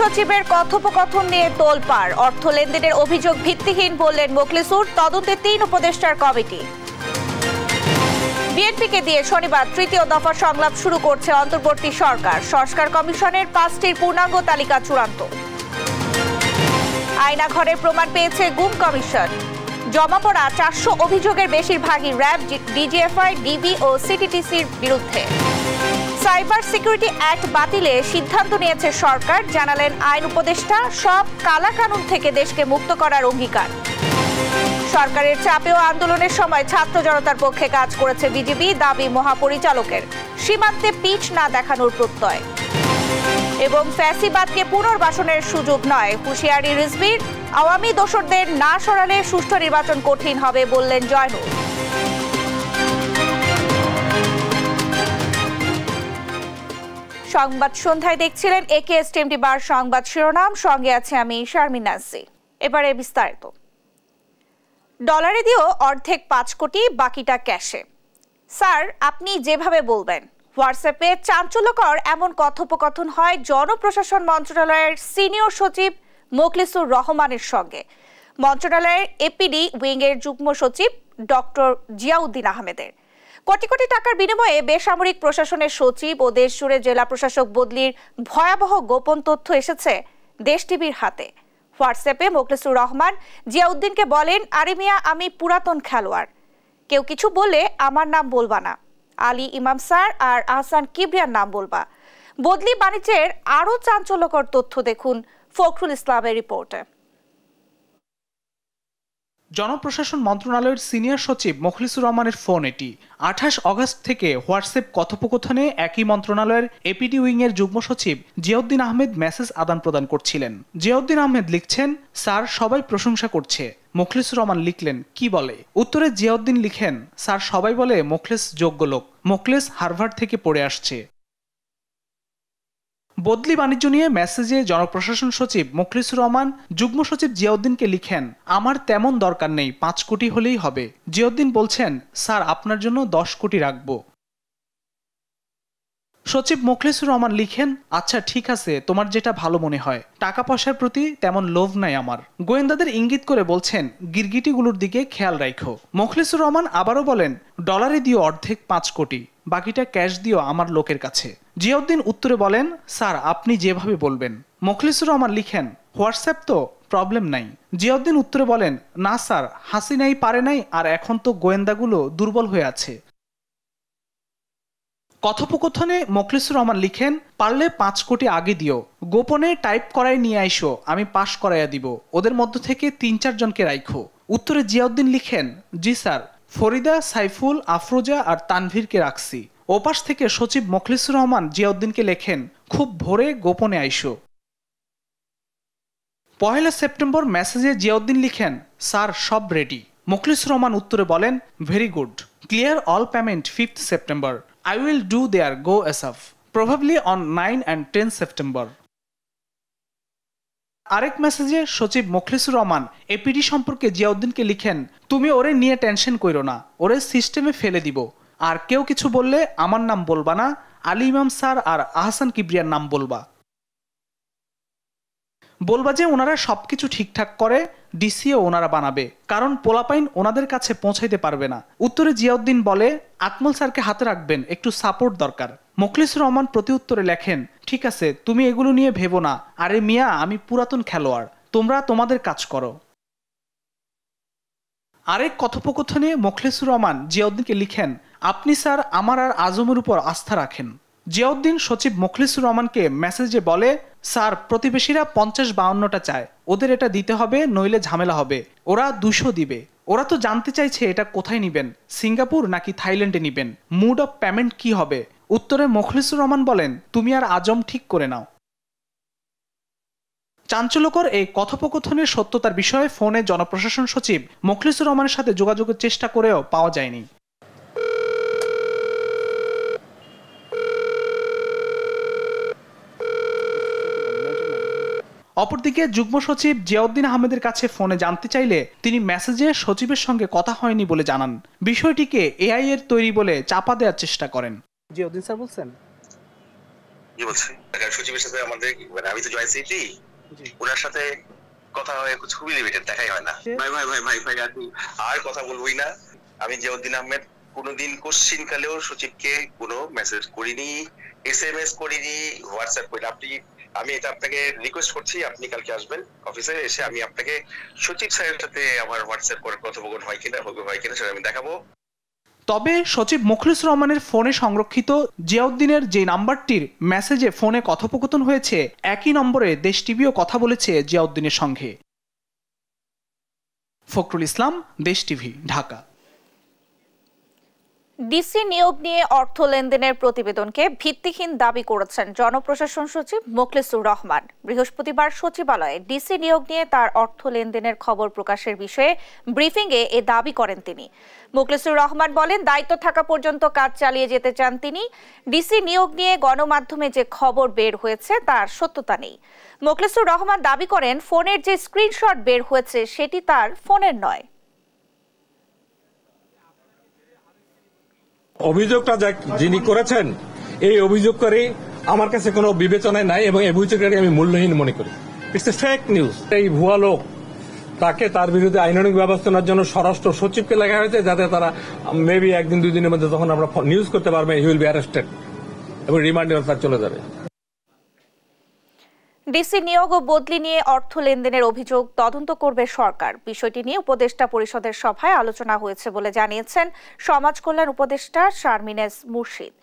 সচিবের কথোপকথন নিয়ে তোলপাড়। অর্থ লেনদেনের অভিযোগ ভিত্তিহীন বললেন মোখলেছুর। তদন্তে 3 উপদেষ্টার কমিটি। বিএনপিকে দিয়ে শনিবার তৃতীয় দফা সংলাপ শুরু করছে অন্তর্বর্তী সরকার। সংস্কার কমিশনের 5টির পূর্ণাঙ্গ তালিকা চূড়ান্ত। আয়নাঘরে প্রমাণ পেয়েছে গুম কমিশন। জমা পড়া 400 অভিযোগের বেশিরভাগই র্যাব, ডিজিএফআই, ডিবি ও সিটিটিসির বিরুদ্ধে। সাইবার সিকিউরিটি অ্যাক্ট বাতিলে সিদ্ধান্ত নিয়েছে সরকার, জানালেন আইন উপদেষ্টা। সব কালাকানুন থেকে দেশকে মুক্ত করার অঙ্গীকার। সরকারের চাপে ও আন্দোলনের সময় ছাত্র জনতার পক্ষে কাজ করেছে বিজিবি, দাবি মহাপরিচালকের। সীমান্তে পিচ না দেখানোর প্রত্যয়। এবং ফ্যাসিবাদকে পুনর্বাসনের সুযোগ নয়, হুঁশিয়ারি রিজভির। আওয়ামী দোসরদের না সরালে সুষ্ঠু নির্বাচন কঠিন হবে বললেন জয়নুল। সংবাদ সন্ধ্যায় দেখছিলেন একেএস টিএমটি বার সংবাদ শিরোনাম, সঙ্গে আছে আমি শারমিন নাজি। এবারে বিস্তারিত। ডলারে দিয়েও অর্ধেক 5 কোটি, বাকিটা ক্যাশে। স্যার আপনি যেভাবে বলবেন। হোয়াটসঅ্যাপে চাঞ্চল্যকর এমন কথোপকথন হয় জনপ্রশাসন মন্ত্রণালয়ের সিনিয়র সচিব মোখলেছুর রহমানের সঙ্গে মন্ত্রণালয়ের এপিডি উইংয়ের যুগ্ম সচিব ডক্টর জিয়াউদ্দিন আহমেদের। কোটি কোটি টাকার বিনিময়ে বেসামরিক প্রশাসনের সচিব ও দেশ জুড়ে জেলা প্রশাসক বদলির ভয়াবহ গোপন তথ্য এসেছে দেশ টিভির হাতে। হোয়াটসঅ্যাপে মোখলেছুর রহমান জিয়াউদ্দিনকে বলেন, আরে মিয়া আমি পুরাতন খেলোয়াড়, কেউ কিছু বললে আমার নাম বলবা না, আলী ইমাম স্যার আর আহসান কিবরিয়ার নাম বলবা। বদলি বাণিজ্যের আরও চাঞ্চল্যকর তথ্য দেখুন ফখরুল ইসলামের রিপোর্টে। জনপ্রশাসন মন্ত্রণালয়ের সিনিয়র সচিব মোখলেছুর রহমানের ফোন এটি। 28 অগস্ট থেকে হোয়াটসঅ্যাপ কথোপকথনে একই মন্ত্রণালয়ের এপিডি উইংয়ের যুগ্ম সচিব জিয়াউদ্দিন আহমেদ মেসেজ আদান প্রদান করছিলেন। জিয়াউদ্দিন আহমেদ লিখছেন, স্যার সবাই প্রশংসা করছে। মোখলেছুর রহমান লিখলেন, কি বলে? উত্তরে জিয়াউদ্দিন লিখেন, স্যার সবাই বলে মোখলেছ যোগ্য লোক, মোখলেছ হার্ভার্ড থেকে পড়ে আসছে। বদলি বাণিজ্য নিয়ে মেসেজে জনপ্রশাসন সচিব মোখলেছুর রহমান যুগ্ম সচিব জিয়াউদ্দিনকে লিখেন, আমার তেমন দরকার নেই, 5 কোটি হলেই হবে। জিয়াউদ্দিন বলছেন, স্যার আপনার জন্য 10 কোটি রাখব। সচিব মোখলেছুর রহমান লিখেন, আচ্ছা ঠিক আছে, তোমার যেটা ভালো মনে হয়। টাকা পয়সার প্রতি তেমন লোভ নাই আমার। গোয়েন্দাদের ইঙ্গিত করে বলছেন, গিরগিটিগুলোর দিকে খেয়াল রাখো। মোখলেছুর রহমান আবারও বলেন, ডলারে দিও অর্ধেক 5 কোটি, বাকিটা ক্যাশ দিও আমার লোকের কাছে। জিয়াউদ্দিন উত্তরে বলেন, স্যার আপনি যেভাবে বলবেন। মোখলেছুর রহমান লিখেন, হোয়াটসঅ্যাপ তো, প্রবলেম নাই। জিয়াউদ্দিন উত্তরে বলেন, না স্যার, হাসিনাই পারে নাই, আর এখন তো গোয়েন্দাগুলো দুর্বল হয়ে আছে। কথোপকথনে মোখলেছুর রহমান লিখেন, পারলে 5 কোটি আগে দিও, গোপনে টাইপ করাই নিয়ে আইসো, আমি পাশ করাইয়া দিব। ওদের মধ্য থেকে 3-4 জনকে রাখো। উত্তরে জিয়াউদ্দিন লিখেন, জি স্যার, ফরিদা, সাইফুল, আফরোজা আর তানভীরকে রাখছি। ওপাশ থেকে সচিব মোখলেছুর রহমান জিয়াউদ্দিনকে লেখেন, খুব ভোরে গোপনে আইসো। 1 সেপ্টেম্বর মেসেজে জিয়াউদ্দিন লিখেন, স্যার সব রেডি। মোখলেছুর রহমান উত্তরে বলেন, very good, clear all payment 5 September. I will do their go ASAP, probably on 9 and 10 September. আরেক মেসেজে সচিব মোখলেছুর রহমান এপিডি সম্পর্কে জিয়াউদ্দিনকে লিখেন, তুমি ওরে নিয়ে টেনশন কইরো না, ওরে সিস্টেমে ফেলে দিব। আর কেউ কিছু বললে আমার নাম বলবা না, আলী ইমাম স্যার আর আহসান কিবরিয়ার নাম বলবা। বলবা যে ওনারা সবকিছু ঠিকঠাক করে, ডিসিও ওনারা বানাবে, কারণ পোলাপাইন ওনাদের কাছে পৌঁছাইতে পারবে না। উত্তরে জিয়াউদ্দিন বলে, আকমল স্যারকে হাতে রাখবেন, একটু সাপোর্ট দরকার। মোখলেছুর রহমান প্রতি উত্তরে লেখেন, ঠিক আছে, তুমি এগুলো নিয়ে ভেবো না, আরে মিয়া আমি পুরাতন খেলোয়াড়, তোমরা তোমাদের কাজ করো। আরেক কথোপকথনে মোখলেছুর রহমান জিয়াউদ্দিনকে লিখেন, আপনি স্যার আমার আর আজমের উপর আস্থা রাখেন। জিয়াউদ্দিন সচিব মোখলেছুর রহমানকে মেসেজে বলে, স্যার প্রতিবেশীরা 50-52টা চায়, ওদের এটা দিতে হবে, নইলে ঝামেলা হবে। ওরা 200 দিবে। ওরা তো জানতে চাইছে এটা কোথায় নিবেন, সিঙ্গাপুর নাকি থাইল্যান্ডে নিবেন, মুড অফ পেমেন্ট কি হবে। উত্তরে মোখলেছুর রহমান বলেন, তুমি আর আজম ঠিক করে নাও। চাঞ্চল্যকর এই কথোপকথনের সত্যতার বিষয়ে ফোনে জনপ্রশাসন সচিব মোখলেছুর রহমানের সাথে যোগাযোগের চেষ্টা করেও পাওয়া যায়নি। অপরদিকে যুগ্ম সচিব জিয়াউদ্দিন আহমেদের কাছে ফোনে জানতে চাইলে তিনি মেসেজে সচিবের সঙ্গে কথা হয়নি বলে জানান। বিষয়টিকে এআই এর তৈরি বলে চাপা দেওয়ার চেষ্টা করেন। জিয়াউদ্দিন স্যার বলছেন, কি বলছি সচিবের সাথে আমাদের মানে আমি তো জয়েন্ট সেক্রেটারি, ওনার সাথে কথা হয় খুবই লিমিটেড, দেখাই হয় না। ভাই ভাই ভাই ভাই ভাই আর কথা বলবোই না। আমি জিয়াউদ্দিন আহমেদ কোনোদিন কোশ্চিন কালেও সচিবকে কোনো মেসেজ করিনি, SMS করিনি, হোয়াটসঅ্যাপ করিনি। আমি এটা আপনাকে রিকোয়েস্ট করছি, আপনি কালকে আসবেন অফিসে, এসে আমি আপনাকে সচিব স্যারের সাথে আমার হোয়াটসঅ্যাপ করে কথোপকথন হয় কিনা সেটা আমি দেখাবো। তবে সচিব মোখলেসুর রহমানের ফোনে সংরক্ষিত জিয়াউদ্দিনের যে নাম্বারটির মেসেজে ফোনে কথোপকথন হয়েছে, একই নম্বরে দেশ টিভিও কথা বলেছে জিয়াউদ্দিনের সঙ্গে। ফখরুল ইসলাম, দেশ টিভি, ঢাকা। ডিসি নিয়োগ নিয়ে অর্থ লেনদেনের প্রতিবেদনকে ভিত্তিহীন দাবি করেছেন জনপ্রশাসন সচিব মোখলেসুর রহমান। বৃহস্পতিবার সচিবালয়ে ডিসি নিয়োগ নিয়ে তার অর্থ লেনদেনের খবর প্রকাশের বিষয়ে ব্রিফিংয়ে এ দাবি করেন তিনি। মোখলেসুর রহমান বলেন, দায়িত্ব থাকা পর্যন্ত কাজ চালিয়ে যেতে চান তিনি। ডিসি নিয়োগ নিয়ে গণমাধ্যমে যে খবর বের হয়েছে তার সত্যতা নেই। মোখলেসুর রহমান দাবি করেন, ফোনের যে স্ক্রিনশট বের হয়েছে সেটি তার ফোনের নয়। অভিযোগটা যিনি করেছেন এই অভিযোগকারী আমার কাছে কোনো বিবেচনায় নাই এবং এই অভিযোগকারী আমি মূল্যহীন মনে করি। It's a fake news. এই ভুয়া লোক তাকে তার বিরুদ্ধে আইনানুগ ব্যবস্থা নেওয়ার জন্য স্বরাষ্ট্র সচিবকে লেখা হয়েছে, যাতে তারা মেবি একদিন দুই দিনের মধ্যে যখন আমরা নিউজ করতে পারবেন হি উইল বি অ্যারেস্টেড এবং রিমান্ডে তার চলে যাবে। ডিসি নিয়োগ ও বদলি নিয়ে অর্থ লেনদেনের অভিযোগ তদন্ত করবে সরকার। বিষয়টি নিয়ে উপদেষ্টা পরিষদের সভায় আলোচনা হয়েছে বলে জানিয়েছেন সমাজ কল্যাণ উপদেষ্টা শারমিনেস মুর্শিদ।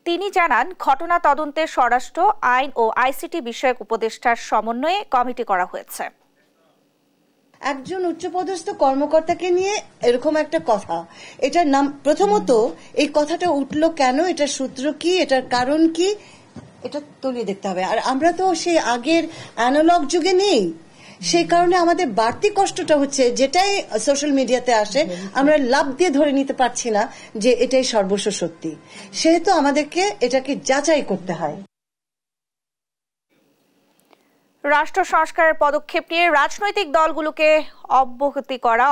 তিনি জানান, ঘটনা তদন্তে স্বরাষ্ট্র, আইন ও ICT বিষয়ক উপদেষ্টার সমন্বয়ে কমিটি করা হয়েছে। একজন উচ্চপদস্থ কর্মকর্তাকে নিয়ে এরকম একটা কথা, এটার নাম প্রথমত এই কথাটা উঠলো কেন, এটার সূত্র কি, এটার কারণ কি, এটা তলিয়ে দেখতে হবে। আর আমরা তো সেই আগের অ্যানালগ যুগে নেই, সেই কারণে আমাদের বাড়তি কষ্টটা হচ্ছে যেটাই সোশ্যাল মিডিয়াতে আসে আমরা লাভ দিয়ে ধরে নিতে পারছি না যে এটাই সর্বস্ব সত্যি। সেহেতু আমাদেরকে এটাকে যাচাই করতে হয়। রাষ্ট্র সংস্কারের পদক্ষেপ নিয়ে রাজনৈতিক দলগুলোকে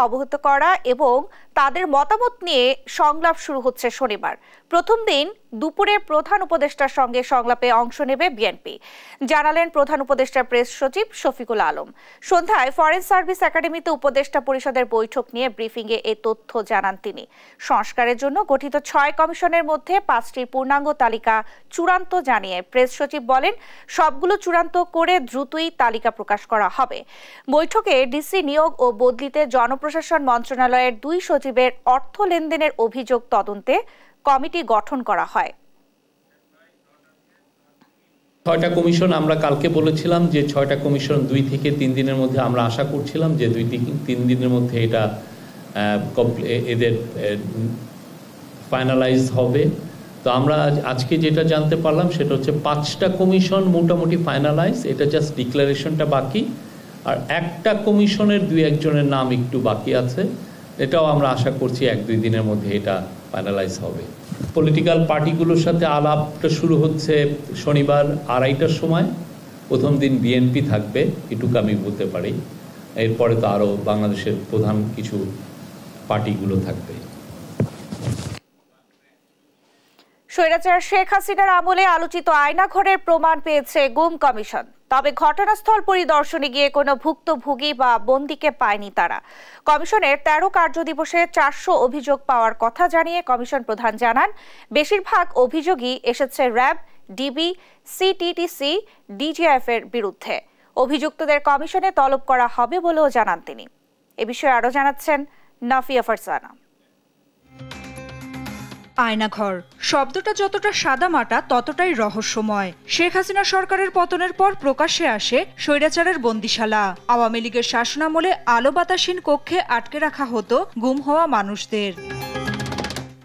অবহিত করা এবং তাদের মতামত নিয়ে সংলাপ শুরু হচ্ছে শনিবার। প্রথম দিন দুপুরে প্রধান উপদেষ্টার সঙ্গে সংলাপে অংশ নেবে বিএনপি, জানালেন প্রধান উপদেষ্টার প্রেস সচিব শফিকুল আলম। সন্ধ্যায় ফরেন সার্ভিস একাডেমিতে উপদেষ্টা পরিষদের বৈঠক নিয়ে ব্রিফিংয়ে এই তথ্য জানান তিনি। সংস্কারের জন্য গঠিত 6 কমিশনের মধ্যে 5টির পূর্ণাঙ্গ তালিকা চূড়ান্ত জানিয়ে প্রেস সচিব বলেন, সবগুলো চূড়ান্ত করে দ্রুতই তালিকা প্রকাশ করা হবে। বৈঠকে ডিসি নিয়োগ ও বদলিতে জনপ্রশাসন মন্ত্রণালয়ের 2 সচিবের অর্থ লেনদেনের অভিযোগ তদন্তে কমিটি গঠন করা হয়। 6টা কমিশন আমরা কালকে বলেছিলাম যে 6টা কমিশন 2 থেকে 3 দিনের মধ্যে আমরা আশা করছিলাম যে 2 থেকে 3 দিনের মধ্যে এটা এদের ফাইনালাইজ হবে। তো আমরা আজকে যেটা জানতে পারলাম সেটা হচ্ছে 5টা কমিশন মোটামুটি ফাইনালাইজ, এটা জাস্ট ডিক্লারেশনটা বাকি। আর একটা কমিশনের 2-1 জনের নাম একটু বাকি আছে, এটাও আমরা আশা করছি 1-2 দিনের মধ্যে এটা ফাইনালাইজ হবে। পলিটিক্যাল পার্টিগুলোর সাথে আলাপটা শুরু হচ্ছে শনিবার 2:30টার সময়। প্রথম দিন বিএনপি থাকবে, এটুকু আমি বলতে পারি। এরপরে তো আরও বাংলাদেশের প্রধান কিছু পার্টিগুলো থাকবে। স্বৈরাচার শেখ হাসিনার আমলে আলোচিত আয়নাঘরের প্রমাণ পেয়েছে গুম কমিশন। তবে ঘটনাস্থল পরিদর্শনে গিয়ে কোনো ভুক্তভোগী বা বন্দীকে পায়নি তারা। কমিশনের 13 কার্যদিবসে 400 অভিযোগ পাওয়ার কথা জানিয়ে কমিশন প্রধান জানান, বেশিরভাগ অভিযোগই এসেছে র্যাব, ডিবি, সিটিটিসি, ডিজিএফ এর বিরুদ্ধে। অভিযুক্তদের কমিশনে তলব করা হবে বলেও জানান তিনি। এ বিষয়ে আরও জানাচ্ছেন নাফিয়া ফারজানা। আয়নাঘর শব্দটা যতটা সাদামাটা ততটাই রহস্যময়। শেখ হাসিনা সরকারের পতনের পর প্রকাশ্যে আসে স্বৈরাচারের বন্দিশালা। আওয়ামী লীগের শাসনামলে আলো বাতাসহীন কক্ষে আটকে রাখা হতো গুম হওয়া মানুষদের।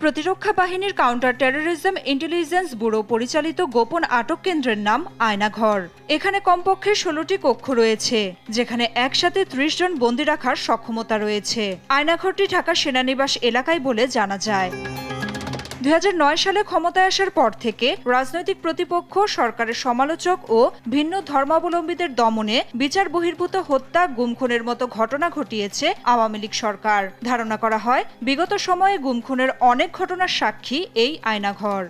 প্রতিরক্ষা বাহিনীর কাউন্টার টেরোরিজম ইন্টেলিজেন্স ব্যুরো পরিচালিত গোপন আটক কেন্দ্রের নাম আয়নাঘর। এখানে কমপক্ষে 16টি কক্ষ রয়েছে, যেখানে একসাথে 30 জন বন্দী রাখার সক্ষমতা রয়েছে। আয়নাঘরটি ঢাকা সেনানিবাস এলাকায় বলে জানা যায়। 2009 সালে ক্ষমতায় আসার পর থেকে রাজনৈতিক প্রতিপক্ষ, সরকারের সমালোচক ও ভিন্ন ধর্মাবলম্বীদের দমনে বিচার বহির্ভূত হত্যা, গুমখুনের মতো ঘটনা ঘটিয়েছে আওয়ামী লীগ সরকার। ধারণা করা হয় বিগত সময়ে গুমখুনের অনেক ঘটনার সাক্ষী এই আয়নাঘর।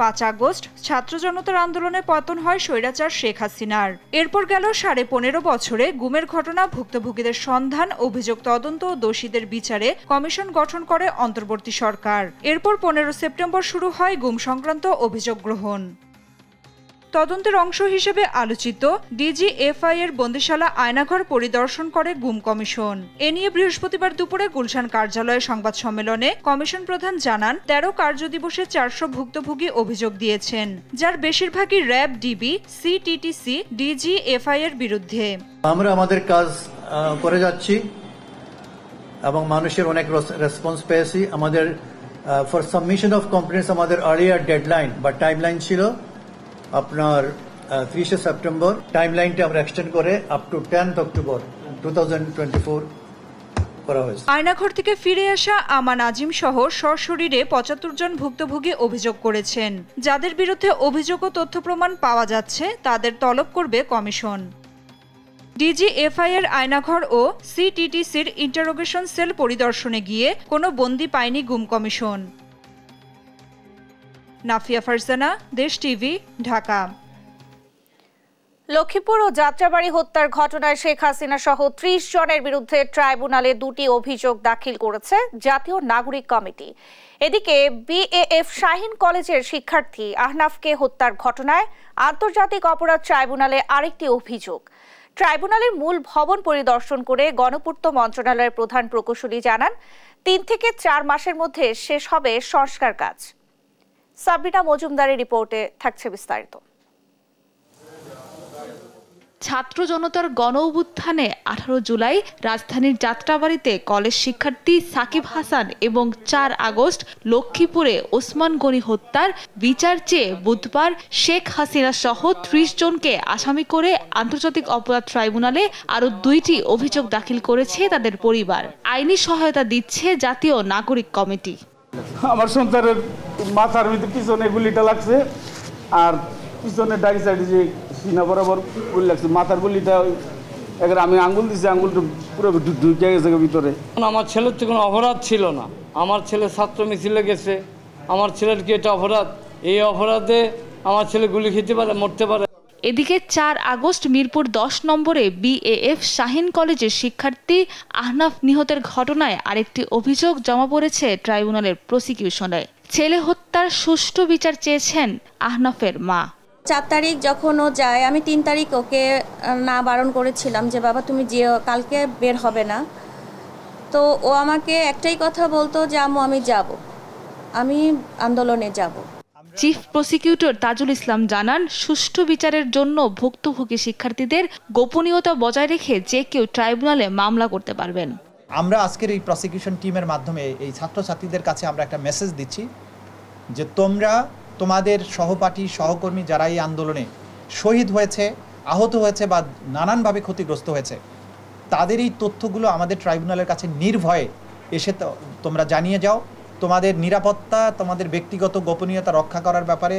5 আগস্ট ছাত্র জনতার আন্দোলনে পতন হয় স্বৈরাচার শেখ হাসিনার। এরপর গেল 15.5 বছরে গুমের ঘটনা, ভুক্তভোগীদের সন্ধান, অভিযোগ তদন্ত ও দোষীদের বিচারে কমিশন গঠন করে অন্তর্বর্তী সরকার। এরপর 15 সেপ্টেম্বর শুরু হয় গুম সংক্রান্ত অভিযোগ গ্রহণ। তদন্তের অংশ হিসেবে আলোচিত ডিজিএফআই এর বন্দিশালা আয়নাঘর পরিদর্শন করে গুম কমিশন। এ নিয়ে বৃহস্পতিবার দুপুরে গুলশান কার্যালয়ে সংবাদ সম্মেলনে কমিশন প্রধান জানান, 13 কার্যদিবসে 400 ভুক্তভোগী অভিযোগ দিয়েছেন, যার বেশিরভাগই র্যাব, ডিবি, সিটিটিসি, ডিজিএফআই এর বিরুদ্ধে। আমরা আমাদের কাজ করে যাচ্ছি এবং মানুষের অনেক রেসপন্স পেয়েছি। আমাদের ফর সাবমিশন অফ কমপ্লেইন্টস আমাদের আর্লিয়ার ডেডলাইন বা টাইমলাইন ছিল আপনার 30 সেপ্টেম্বর। টাইমলাইনটা আমরা এক্সটেন্ড করে আপ টু 10 অক্টোবর 2024 করা হয়েছে। আয়নাঘর থেকে ফিরে আসা আমান আজিম সহ সশরীরে 75 জন ভুক্তভোগী অভিযোগ করেছেন। যাদের বিরুদ্ধে অভিযোগ ও তথ্য প্রমাণ পাওয়া যাচ্ছে তাদের তলব করবে কমিশন। ডিজিএফআই এর আয়নাঘর ও সিটিটিসির ইন্টারোগেশন সেল পরিদর্শনে গিয়ে কোনো বন্দী পায়নি গুম কমিশন। নাফিয়া ফারজানা, দেশ টিভি, ঢাকা। লক্ষ্মীপুর ও যাত্রাবাড়ি হত্যার ঘটনায় শেখ হাসিনা সহ 30 জনের বিরুদ্ধে ট্রাইব্যুনালে 2টি অভিযোগ দাখিল করেছে জাতীয় নাগরিক কমিটি। এদিকে বিএএফ শাহীন কলেজের শিক্ষার্থী আহনাফকে হত্যার ঘটনায় আন্তর্জাতিক অপরাধ ট্রাইব্যুনালে আরেকটি অভিযোগ। ট্রাইব্যুনালের মূল ভবন পরিদর্শন করে গণপূর্ত মন্ত্রণালয়ের প্রধান প্রকৌশলী জানান, 3 থেকে 4 মাসের মধ্যে শেষ হবে সংস্কার কাজ। সাবরিনা মজুমদারের রিপোর্টে থাকছে বিস্তারিত। ছাত্র জনতার গণ অভ্যুত্থানে 18 জুলাই রাজধানীর যাত্রাবাড়িতে কলেজ শিক্ষার্থী সাকিব হাসান এবং 4 আগস্ট লক্ষ্মীপুরে ওসমান গনি হত্যার বিচার চেয়ে বুধবার শেখ হাসিনা সহ 30 জনকে আসামি করে আন্তর্জাতিক অপরাধ ট্রাইব্যুনালে আরও 2টি অভিযোগ দাখিল করেছে তাদের পরিবার। আইনি সহায়তা দিচ্ছে জাতীয় নাগরিক কমিটি। আমার সন্তানের মাথার ভিতরে পিছনে গুলিটা লাগছে, আর পিছনে ডাই সাইডে যে সিনা বরাবর গুলি লাগছে। মাথার গুলিটা একবার আমি আঙ্গুল দিচ্ছি, আঙ্গুলটা পুরো ঢুকে গেছে ভিতরে। আমার ছেলের তো কোনো অপরাধ ছিল না। আমার ছেলে ছাত্র মিছিলে গেছে, আমার ছেলের কি এটা অপরাধ? এই অপরাধে আমার ছেলে গুলি খেতে পারে, মরতে পারে। এদিকে 4 আগস্ট মিরপুর 10 নম্বরে বিএএফ শাহীন কলেজের শিক্ষার্থী আহনাফ নিহতের ঘটনায় আরেকটি অভিযোগ জমা পড়েছে ট্রাইব্যুনালের প্রসিকিউশনে। ছেলে হত্যার সুষ্ঠু বিচার চেয়েছেন আহনাফের মা। 4 তারিখ যখন ও যায়, আমি 3 তারিখ ওকে না বারণ করেছিলাম যে বাবা তুমি যেও, কালকে বের হবে না। তো ও আমাকে একটাই কথা বলতো যে আম্মু আমি যাব, আমি আন্দোলনে যাব। চিফ প্রসিকিউটর তাজুল ইসলাম জানান, সুষ্ঠু বিচারের জন্য ভুক্তভোগী শিক্ষার্থীদের গোপনীয়তা বজায় রেখে যে কেউ ট্রাইব্যুনালে মামলা করতে পারবেন। আমরা আজকের এই প্রসিকিউশন টিমের মাধ্যমে এই ছাত্রছাত্রীদের কাছে আমরা একটা মেসেজ দিচ্ছি যে তোমরা তোমাদের সহপাঠী সহকর্মী যারা এই আন্দোলনে শহীদ হয়েছে, আহত হয়েছে বা নানানভাবে ক্ষতিগ্রস্ত হয়েছে, তাদের এই তথ্যগুলো আমাদের ট্রাইব্যুনালের কাছে নির্ভয়ে এসে তোমরা জানিয়ে যাও। তোমাদের নিরাপত্তা, তোমাদের ব্যক্তিগত গোপনীয়তা রক্ষা করার ব্যাপারে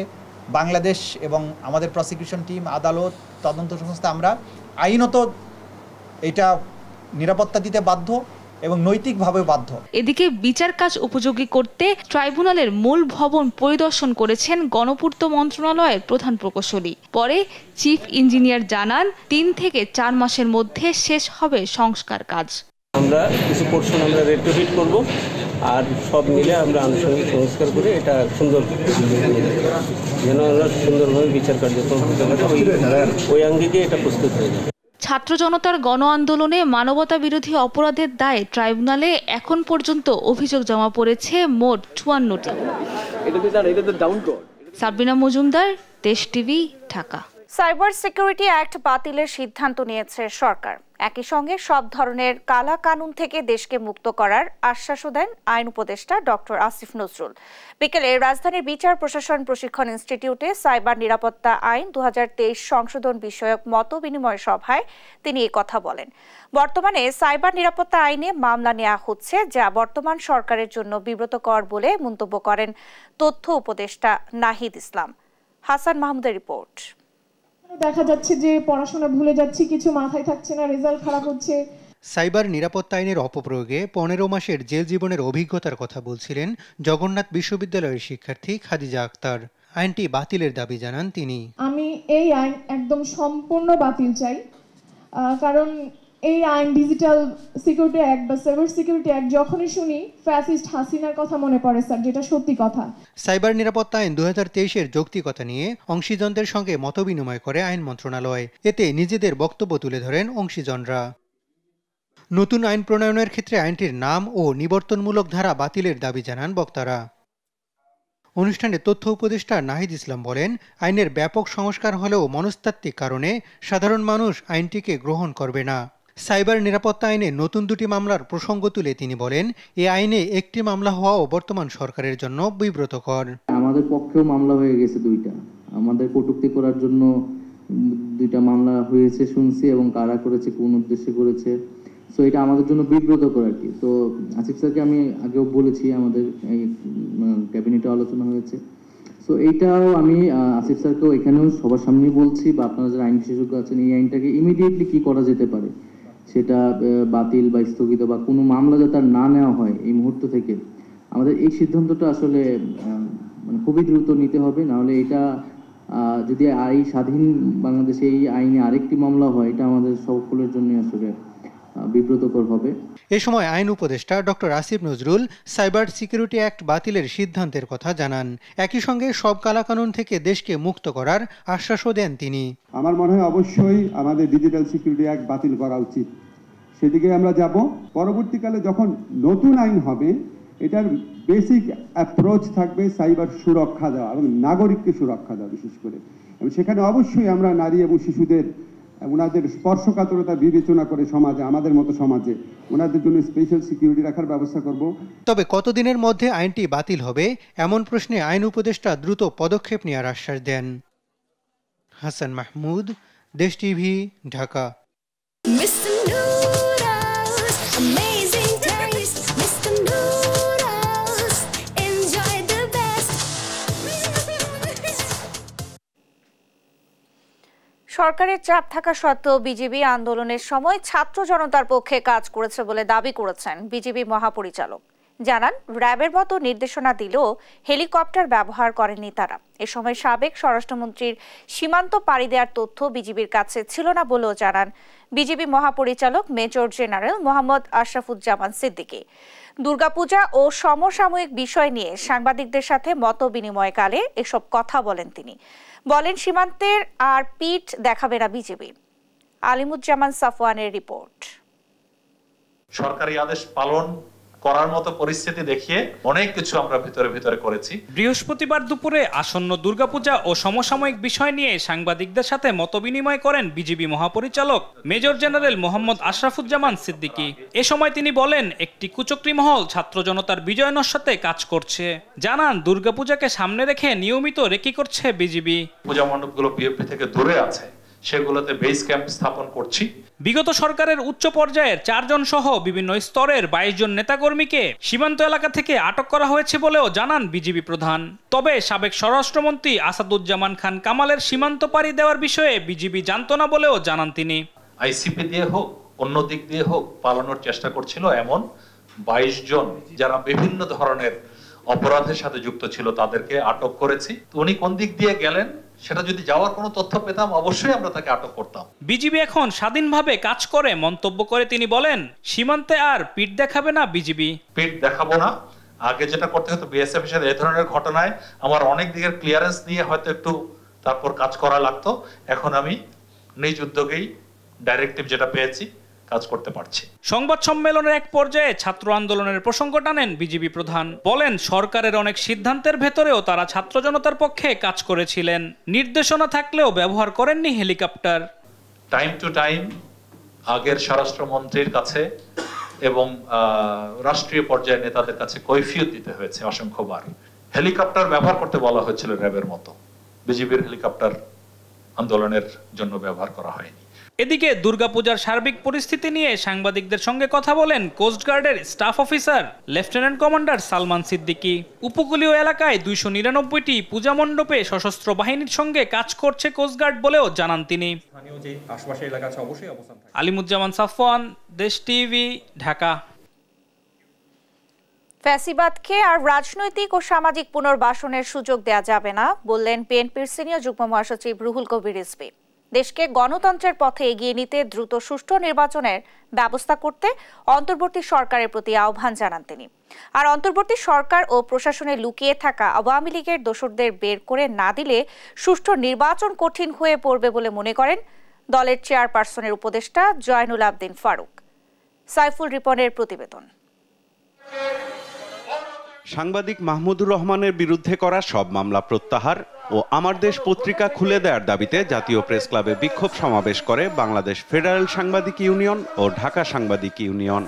বাংলাদেশ এবং আমাদের প্রসিকিউশন টিম, আদালত, তদন্ত সংস্থা আমরা আইনত এটা নিরাপত্তা দিতে বাধ্য এবং নৈতিকভাবে বাধ্য। এদিকে বিচার কাজ উপযোগী করতে ট্রাইব্যুনালের মূল ভবন পরিদর্শন করেছেন গণপূর্ত মন্ত্রণালয়ের প্রধান প্রকৌশলী। পরে চিফ ইঞ্জিনিয়ার জানান, 3 থেকে 4 মাসের মধ্যে শেষ হবে সংস্কার কাজ। আমরা কিছু পোর্শন আমরা রেট্রোফিট করব, আর সব মিলে আমরা আনুষঙ্গিক সংস্কার করে এটা সুন্দর যেন আমরা সুন্দরভাবে বিচার কার্যক্রম করতে পারি, ওই আঙ্গিকে এটা প্রস্তুত হয়ে যাবে। ছাত্র জনতার গণ আন্দোলনে মানবতা বিরোধী অপরাধের দায়ে ট্রাইব্যুনালে এখন পর্যন্ত অভিযোগ জমা পড়েছে মোট 54টি। সাবরিনা মজুমদার, দেশ TV, Dhaka. Cyber security act বাতিলের সিদ্ধান্ত নিয়েছে সরকার। একই সঙ্গে সব ধরনের কালা কানুন থেকে দেশকে মুক্ত করার আশ্বাসও দেন আইন উপদেষ্টা ডক্টর আসিফ নজরুল। বিকেলে রাজধানীর বিচার প্রশাসন প্রশিক্ষণ ইনস্টিটিউটে সাইবার নিরাপত্তা আইন 2023 সংশোধন বিষয়ক মত বিনিময় সভায় তিনি এই কথা বলেন। বর্তমানে সাইবার নিরাপত্তা আইনে মামলা নেওয়া হচ্ছে, যা বর্তমান সরকারের জন্য বিব্রতকর বলে মন্তব্য করেন তথ্য উপদেষ্টা নাহিদ ইসলাম। হাসান মাহমুদের রিপোর্ট। দেখা যাচ্ছে যে পড়াশোনা ভুলে যাচ্ছি, কিছু মাথায় থাকছে না, রেজাল্ট খারাপ হচ্ছে। সাইবার নিরাপত্তা আইনের অপপ্রয়োগে 15 মাসের জেল জীবনের অভিজ্ঞতার কথা বলছিলেন জগন্নাথ বিশ্ববিদ্যালয়ের শিক্ষার্থী খাদিজা আক্তার। আইনটি বাতিলের দাবি জানান তিনি। আমি এই আইন একদম সম্পূর্ণ বাতিল চাই, কারণ এই আইন ডিজিটাল সিকিউরিটি অ্যাক্ট বা সাইবার সিকিউরিটি অ্যাক্ট যখনই শুনি ফ্যাসিস্ট হাসিনার কথা মনে পড়ে স্যার, যেটা সত্যি কথা। সাইবার নিরাপত্তা আইন 2023-এর যৌক্তিকতা নিয়ে অংশীজনদের সঙ্গে মতবিনিময় করে আইন মন্ত্রণালয়। এতে নিজেদের বক্তব্য তুলে ধরেন অংশীজনরা। নতুন আইন প্রণয়নের ক্ষেত্রে আইনটির নাম ও নিবর্তনমূলক ধারা বাতিলের দাবি জানান বক্তারা। অনুষ্ঠানে তথ্য উপদেষ্টা নাহিদ ইসলাম বলেন, আইনের ব্যাপক সংস্কার হলেও মনস্তাত্ত্বিক কারণে সাধারণ মানুষ আইনটিকে গ্রহণ করবে না। সাইবার নিরাপত্তা আইনে নতুন 2টি মামলার প্রসঙ্গ তুলে তিনি বলেন, এই আইনে একটি মামলা হওয়াও বর্তমান সরকারের জন্য বিব্রতকর। আমাদের পক্ষেও মামলা হয়ে গেছে 2টা, আমাদের কটূক্তি করার জন্য 2টা মামলা হয়েছে শুনছি, এবং কারা করেছে, কোন উদ্দেশ্যে করেছে, সো এটা আমাদের জন্য বিব্রতকর আর কি। তো আসিফ স্যারকে আমি আগেও বলেছি, আমাদের এই ক্যাবিনেটে আলোচনা হয়েছে, সো এইটাও আমি আসিফ স্যারকেও এখানেও সবার সামনেই বলছি, বা আপনারা যারা আইন বিশেষজ্ঞ আছেন, এই আইনটাকে ইমিডিয়েটলি কি করা যেতে পারে, সেটা বাতিল বা স্থগিত বা কোনো মামলা যাতে আর না নেওয়া হয় এই মুহূর্ত থেকে, আমাদের এই সিদ্ধান্তটা আসলে মানে খুবই দ্রুত নিতে হবে। নাহলে এটা যদি আইন স্বাধীন বাংলাদেশে এই আইনে আরেকটি মামলা হয়, এটা আমাদের সকলের জন্য আসলে বিব্রতকর হবে। এ সময় আইন উপদেষ্টা doctor Asif Nazrul cyber security act বাতিলের সিদ্ধান্তের কথা জানান। একই সঙ্গে সব কালাকানুন থেকে দেশকে মুক্ত করার আশ্বাসও দেন তিনি। আমার মনে হয় অবশ্যই আমাদের ডিজিটাল সিকিউরিটি অ্যাক্ট বাতিল করা উচিত, সেদিকে আমরা যাব। পরবর্তীকালে যখন নতুন আইন হবে, এটার বেসিক অ্যাপ্রোচ থাকবে সাইবার সুরক্ষা দেওয়া এবং নাগরিককে সুরক্ষা দেওয়া বিশেষ করে, এবং সেখানে অবশ্যই আমরা নারী এবং শিশুদের ওনাদের স্পর্শকাতরতা বিবেচনা করে সমাজে, আমাদের মতো সমাজে ওনাদের জন্য স্পেশাল সিকিউরিটি রাখার ব্যবস্থা করব। তবে কতদিনের মধ্যে আইনটি বাতিল হবে এমন প্রশ্নে আইন উপদেষ্টা দ্রুত পদক্ষেপ নেওয়ার আশ্বাস দেন। হাসান মাহমুদ, দেশ টিভি, ঢাকা। সরকারের চাপ থাকা সত্ত্বেও বিজিবি আন্দোলনের সময় ছাত্র জনতার পক্ষে কাজ করেছে বলে দাবি করেছেন বিজিবি মহাপরিচালক। জানান, র্যাবের মতো নির্দেশনা দিলেও হেলিকপ্টার ব্যবহার করেননি তারা। এ সময় সাবেক স্বরাষ্ট্রমন্ত্রীর সীমান্ত পাড়ি দেওয়ার তথ্য বিজিবির কাছে ছিল না বলেও জানান বিজিবি মহাপরিচালক মেজর জেনারেল মোহাম্মদ আশরাফুজ্জামান সিদ্দিকী। দুর্গাপূজা ও সমসাময়িক বিষয় নিয়ে সাংবাদিকদের সাথে মত বিনিময়কালে এসব কথা বলেন তিনি। বলেন, সীমান্তের আর পিঠ দেখাবে না বিজেপি। আলিমুজ্জামান সাফওয়ানের রিপোর্ট। সরকারি আদেশ পালন করার মতো পরিস্থিতি দেখিয়ে অনেক কিছু আমরা ভিতরে করেছি। বৃহস্পতিবার দুপুরে আসন্ন দুর্গাপূজা ও সমসাময়িক বিষয় নিয়ে সাংবাদিকদের সাথে মতবিনিময় করেন বিজিবি মহাপরিচালক মেজর জেনারেল মোহাম্মদ আশরাফুজ্জামান সিদ্দিকী। এ সময় তিনি বলেন, একটি কুচক্রী মহল ছাত্র জনতার বিজয় নস্যাতে কাজ করছে। জানান, দুর্গাপূজাকে সামনে রেখে নিয়মিত রেকি করছে বিজিবি। পূজা মণ্ডপগুলো বিএপি থেকে দূরে আছে, সেগুলোতে বেস ক্যাম্প স্থাপন করছি। বিগত সরকারের উচ্চ পর্যায়ের 4 জন সহ বিভিন্ন স্তরের 22 জন নেতাকর্মীকে সীমান্ত এলাকা থেকে আটক করা হয়েছে বলেও জানান বিজিবি প্রধান। তবে সাবেক স্বরাষ্ট্রমন্ত্রী আসাদুজ্জামান খান কামালের সীমান্ত পাড়ি দেওয়ার বিষয়ে বিজিবি জানতো না বলেও জানান তিনি। আইসিপি দিয়ে হোক, অন্য দিক দিয়ে হোক, পালানোর চেষ্টা করছিল এমন 22 জন যারা বিভিন্ন ধরনের অপরাধের সাথে যুক্ত ছিল, তাদেরকে আটক করেছি। উনি কোন দিক দিয়ে গেলেন সেটা যদি যাওয়ার কোনো তথ্য পেতাম, অবশ্যই আমরা তাকে আটক করতাম। বিজিবি এখন স্বাধীনভাবে কাজ করে মন্তব্য করে তিনি বলেন, সীমান্তে আর পিঠ দেখাবে না বিজিবি। পিঠ দেখাবো না। আগে যেটা করতে হতো বিএসএফ এর সাথে এই ধরনের ঘটনায় আমার অনেক দিকের ক্লিয়ারেন্স নিয়ে হয়তো একটু তারপর কাজ করা লাগতো। এখন আমি নিজ উদ্যোগেই ডাইরেক্টিভ যেটা পেয়েছি কাজ করতে পারছি। সংবাদ সম্মেলনের এক পর্যায়ে ছাত্র আন্দোলনের প্রসঙ্গ টানেন বিজিবি প্রধান। বলেন, সরকারের অনেক সিদ্ধান্তের ভেতরেও তারা ছাত্র জনতার পক্ষে কাজ করেছিলেন। নির্দেশনা থাকলেও ব্যবহার করেননি হেলিকপ্টার। টাইম টু টাইম আগের স্বরাষ্ট্রমন্ত্রীর কাছে এবং রাষ্ট্রীয় পর্যায়ের নেতাদের কাছে কৈফিয়ত দিতে হয়েছে অসংখ্যবার। হেলিকপ্টার ব্যবহার করতে বলা হয়েছিল র্যাবের মতো, বিজিবির হেলিকপ্টার আন্দোলনের জন্য ব্যবহার করা হয়নি। এদিকে দুর্গাপূজার সার্বিক পরিস্থিতি নিয়ে সাংবাদিকদের সঙ্গে কথা বলেন কোস্টগার্ডের staff officer lieutenant commander Salman Siddiqui. উপকূলীয় এলাকায় 299টি পূজা মণ্ডপে সশস্ত্র বাহিনীর সঙ্গে কাজ করছে কোস্টগার্ড বলেও জানান তিনি। আলিমুজ্জামান সাফওয়ান, দেশ টিভি, ঢাকা। ফ্যাসিবাদকে আর রাজনৈতিক ও সামাজিক পুনর্বাসনের সুযোগ দেয়া যাবে না বললেন বিএনপির সিনিয়র যুগ্ম মহাসচিব রুহুল কবির রিজভী। দেশকে গণতন্ত্রের পথে এগিয়ে নিতে দ্রুত সুষ্ঠু নির্বাচনের ব্যবস্থা করতে অন্তর্বর্তী সরকারের প্রতি আহ্বান জানান তিনি। আর অন্তর্বর্তী সরকার ও প্রশাসনে লুকিয়ে থাকা আওয়ামী লীগের দোসরদের বের করে না দিলে সুষ্ঠু নির্বাচন কঠিন হয়ে পড়বে বলে মনে করেন দলের চেয়ারপারসনের উপদেষ্টা জয়নুল আবদিন ফারুক। সাইফুল রিপনের প্রতিবেদন। সাংবাদিক মাহমুদুর রহমানের বিরুদ্ধে করা সব মামলা প্রত্যাহার ও আমার দেশ পত্রিকা খুলে দেওয়ার দাবিতে জাতীয় প্রেস ক্লাবে বিক্ষোভ সমাবেশ করে বাংলাদেশ ফেডারেল সাংবাদিক ইউনিয়ন ও ঢাকা সাংবাদিক ইউনিয়ন।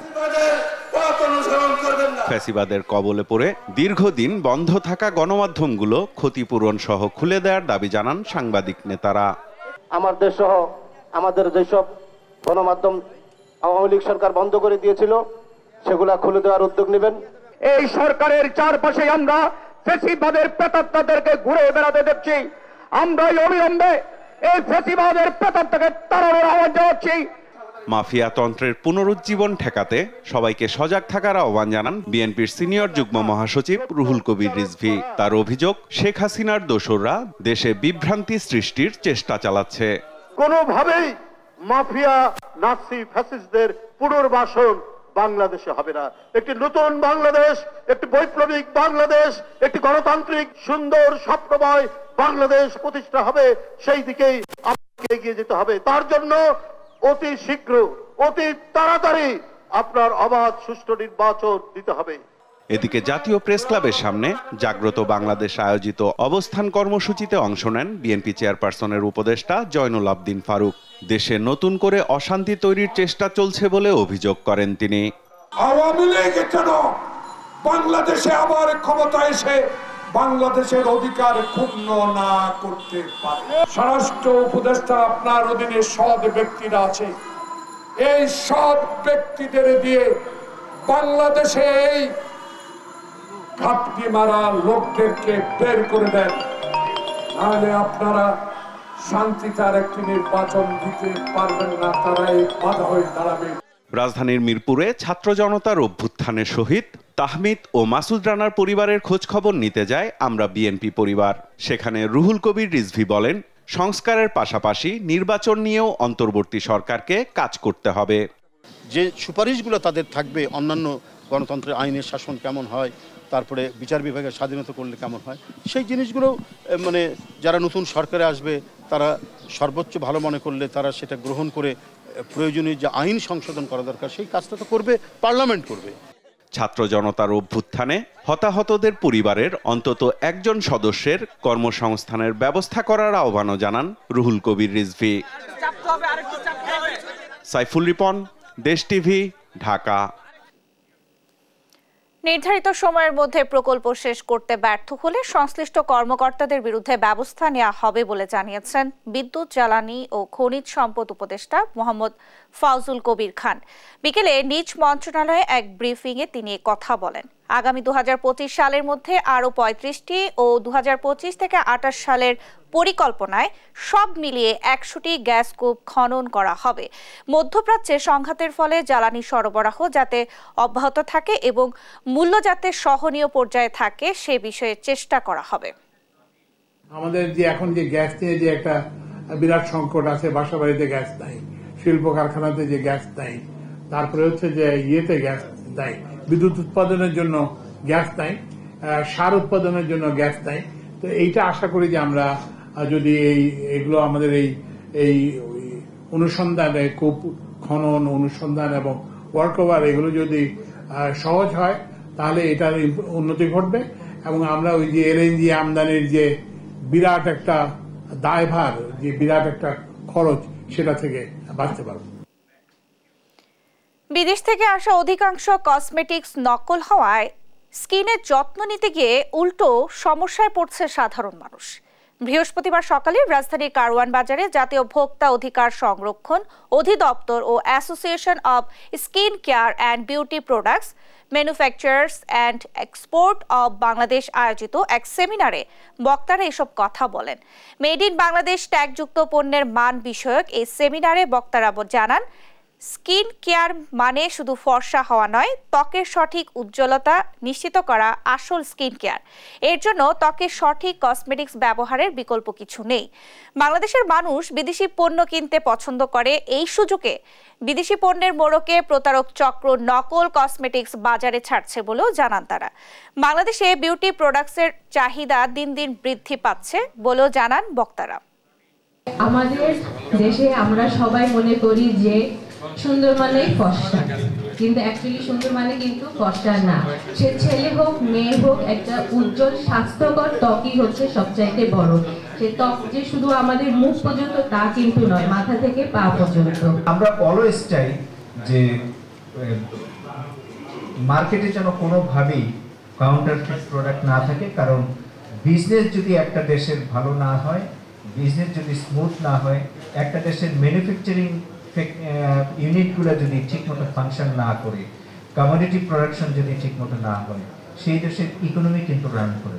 ফ্যাসিবাদের কবলে পড়ে দীর্ঘদিন বন্ধ থাকা গণমাধ্যমগুলো ক্ষতিপূরণ সহ খুলে দেওয়ার দাবি জানান সাংবাদিক নেতারা। আমার দেশ সহ আমাদের যেসব গণমাধ্যম আওয়ামী লীগ সরকার বন্ধ করে দিয়েছিল সেগুলা খুলে দেওয়ার উদ্যোগ নেবেন। এই সরকারের চারপাশে আমরা ফ্যাসিবাদের প্রেতাত্মাদেরকে ঘুরে বেড়াতে দেখছি। আমরা অবিলম্বে এই ফ্যাসিবাদের প্রেতাত্মাকে তাড়ানোর আহ্বান জানাচ্ছি। মাফিয়া তন্ত্রের পুনরুজ্জীবন ঠেকাতে সবাইকে সজাগ থাকার আহ্বান জানান বিএনপির সিনিয়র যুগ্ম মহাসচিব রুহুল কবির রিজভী। তার অভিযোগ, শেখ হাসিনার দোসররা দেশে বিভ্রান্তি সৃষ্টির চেষ্টা চালাচ্ছে। কোনোভাবেই মাফিয়া নাৎসি ফ্যাসিস্টদের পুনর্বাসন বাংলাদেশে হবে না। একটি নতুন বাংলাদেশ, একটি বৈপ্লবিক বাংলাদেশ, একটি গণতান্ত্রিক সুন্দর স্বপ্নময় বাংলাদেশ প্রতিষ্ঠা হবে। সেই দিকেই আমাদেরকে এগিয়ে যেতে হবে। তার জন্য অতি শীঘ্র, অতি তাড়াতাড়ি আপনার অবাধ সুষ্ঠু নির্বাচন দিতে হবে। এদিকে জাতীয় প্রেস ক্লাবের সামনে জাগ্রত বাংলাদেশ আয়োজিত অবস্থান কর্মসূচিতে অংশ নেন বিএনপি চেয়ারপারসনের উপদেষ্টা জয়নুল আবদিন ফারুক। দেশে নতুন করে অশান্তি তৈরির চেষ্টা চলছে বলে অভিযোগ করেন তিনি। আওয়ামী লীগ কেন বাংলাদেশে আবার ক্ষমতা এসে বাংলাদেশের অধিকার ক্ষুণ্ণ না করতে পারে? স্বরাষ্ট্র উপদেষ্টা আপনার অধীনে সৎ ব্যক্তিরা আছে। এই সৎ ব্যক্তিদের দিয়ে বাংলাদেশে এই ঘাপটি মারা লোকদেরকে বের করে দেন, নাহলে আপনারা শান্তিতে আর একটি নির্বাচন দিতে পারবেন না। তারা এই বাধা হয়ে দাঁড়াবে। রাজধানীর মিরপুরে ছাত্র জনতার অভ্যুত্থানের শহীদ তাহমিদ ও মাসুদ রানার পরিবারের খোঁজ খবর নিতে যায় আমরা বিএনপি পরিবার। সেখানে রুহুল কবির রিজভী বলেন, সংস্কারের পাশাপাশি নির্বাচন নিয়েও অন্তর্বর্তী সরকারকে কাজ করতে হবে। যে সুপারিশগুলো তাদের থাকবে, অন্যান্য গণতন্ত্রের আইনের শাসন কেমন হয়, তারপরে বিচার বিভাগের স্বাধীনতা করলে কেমন হয়, সেই জিনিসগুলো মানে যারা নতুন সরকারে আসবে তারা সর্বোচ্চ ভালো মনে করলে তারা সেটা গ্রহণ করে প্রয়োজনীয় যে আইন সংশোধন করা দরকার সেই কাজটা তো করবে, পার্লামেন্ট করবে। ছাত্র জনতার অভ্যুত্থানে হতাহতদের পরিবারের অন্তত একজন সদস্যের কর্মসংস্থানের ব্যবস্থা করার আহ্বানও জানান রুহুল কবির রিজভী। সাইফুল রিপন, দেশ টিভি, ঢাকা। নির্ধারিত সময়ের মধ্যে প্রকল্প শেষ করতে ব্যর্থ হলে সংশ্লিষ্ট কর্মকর্তাদের বিরুদ্ধে ব্যবস্থা নেওয়া হবে বলে জানিয়েছেন বিদ্যুৎ, জ্বালানি ও খনিজ সম্পদ উপদেষ্টা মোহাম্মদ ফাউজুল কবির খান। বিকেলে নিজ মন্ত্রণালয়ে এক ব্রিফিংয়ে তিনি কথা বলেন। আগামী 2025 সালের মধ্যে আরও 35টি ও 2025 থেকে 28 সালের পরিকল্পনায় সব মিলিয়ে 100টি গ্যাস কূপ খনন করা হবে। মধ্যপ্রাচ্যে সংঘাতের ফলে জ্বালানি সরবরাহ যাতে অব্যাহত থাকে এবং মূল্য যাতে সহনীয় পর্যায়ে থাকে সে বিষয়ে চেষ্টা করা হবে। আমাদের যে এখন যে গ্যাস নিয়ে যে একটা বিরাট সংকট আছে, বাসা বাড়িতে গ্যাস নাই, শিল্প কারখানাতে যে গ্যাস নাই, তারপরে হচ্ছে যে ইয়েতে গ্যাস নাই, বিদ্যুৎ উৎপাদনের জন্য গ্যাস নাই, সার উৎপাদনের জন্য গ্যাস নাই। তো এইটা আশা করি যে আমরা যদি এইগুলো আমাদের এই অনুসন্ধানে কূপ খনন অনুসন্ধান এবং ওয়ার্কওভার এগুলো যদি সহজ হয় তাহলে এটার উন্নতি ঘটবে এবং আমরা ওই যে এলএনজি আমদানির যে বিরাট একটা দায়ভার, যে বিরাট একটা খরচ, সেটা থেকে বাঁচতে পারবো। বিদেশ থেকে আসা অধিকাংশ কসমেটিক্স নকল হওয়ায় স্কিনের যত্ন নিতে গিয়ে উল্টো সমস্যায় পড়ছে সাধারণ মানুষ। বৃহস্পতিবার সকালে রাজধানীর কারওয়ান বাজারে জাতীয় ভোক্তা অধিকার সংরক্ষণ অধিদপ্তর ও association of skin care and beauty products manufacturers and export of Bangladesh আয়োজিত এক সেমিনারে বক্তারা এসব কথা বলেন। মেড ইন বাংলাদেশ ট্যাগযুক্ত পণ্যের মান বিষয়ক এই সেমিনারে বক্তারা জানান, স্কিন কেয়ার মানে শুধু ফর্সা হওয়া নয়, ত্বকের সঠিক উজ্জ্বলতা নিশ্চিত করা আসল স্কিন কেয়ার। এর জন্য ত্বকের সঠিক কসমেটিক্স ব্যবহারের বিকল্প কিছু নেই। বাংলাদেশের মানুষ বিদেশি পণ্য কিনতে পছন্দ করে, এই সুযোগে বিদেশি পণ্যের মোড়কে প্রতারক চক্র নকল কসমেটিক্স বাজারে ছাড়ছে বলেও জানান তারা। বাংলাদেশে বিউটি প্রোডাক্টসের চাহিদা দিন দিন বৃদ্ধি পাচ্ছে বলেও জানান বক্তারা। আমাদের দেশে আমরা সবাই মনে করি যে সুন্দর মানেই ফর্সা, কিন্তু অ্যাকচুয়ালি সুন্দর মানে কিন্তু ফর্সা না। সে ছেলে হোক মেয়ে হোক, একটা উজ্জ্বল স্বাস্থ্যকর ত্বকই হচ্ছে সবচাইতে বড়। সে ত্বক যে শুধু আমাদের মুখ পর্যন্ত তা কিন্তু নয়, মাথা থেকে পা পর্যন্ত। আমরা অলওয়েজ চাই যে মার্কেটে যেন কোনোভাবেই কাউন্টারফিট প্রোডাক্ট না থাকে, কারণ বিজনেস যদি একটা দেশের ভালো না হয়, বিজনেস যদি স্মুথ না হয়, একটা দেশের ম্যানুফ্যাকচারিং ইউনিটগুলো যদি ঠিকমতো ফাংশন না করে, কমোডিটি প্রোডাকশন যদি ঠিকমতো না হয়, সেই দেশের ইকোনমি কিন্তু রান করে।